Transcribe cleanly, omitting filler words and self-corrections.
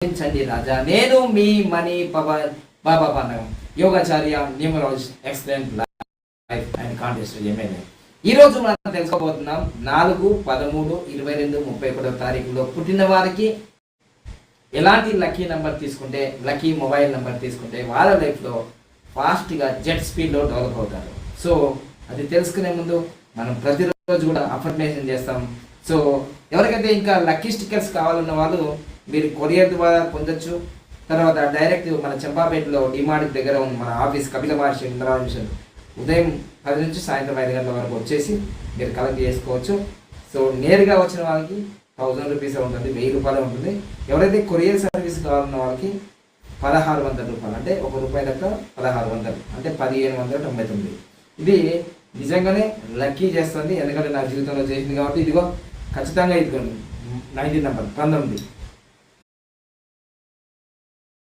ఆలోచించండి రాజా. నేను మీ మనీ బాబా పన్నగం యోగాచార్య numerologist excellent life and contest MLA. ఈ రోజు మనం తెలుసుకోబోతున్నాం 4, 13, 22, 31 తారీఖులో పుట్టిన వారికి ఎలాంటి లక్కీ నెంబర్ తీసుకుంటే, లక్కీ మొబైల్ నెంబర్ తీసుకుంటే వాళ్ళ లైఫ్లో ఫాస్ట్గా జెట్ స్పీడ్లో డెవలప్ అవుతారు. సో అది తెలుసుకునే ముందు మనం ప్రతిరోజు కూడా అఫర్మేషన్ చేస్తాం. సో ఎవరికైతే ఇంకా లక్కీ స్టిక్కర్స్ కావాలన్న వాళ్ళు మీరు కొరియర్ ద్వారా పొందొచ్చు. తర్వాత డైరెక్ట్ మన చెంపాపేటలో డిమార్ట్ దగ్గర ఉన్న మన ఆఫీస్ కపిల మహర్షి ఇంద్రావతి మిషన్ ఉదయం 10 నుంచి సాయంత్రం 5 గంటల వరకు వచ్చేసి మీరు కలెక్ట్ చేసుకోవచ్చు. సో నేరుగా వచ్చిన వాళ్ళకి 1000 రూపీస్ ఉంటుంది, 1000 రూపాయలు ఉంటుంది. ఎవరైతే కొరియర్ సర్వీస్ కావాలన్న వాళ్ళకి 1600 రూపాయలు, అంటే ₹1 దాకా 1600, అంటే 1599. ఇది నిజంగానే లక్కీ చేస్తుంది, ఎందుకంటే నా జీవితంలో చేసింది కాబట్టి. ఇదిగో ఖచ్చితంగా ఇదిగోండి 19 నెంబర్ 19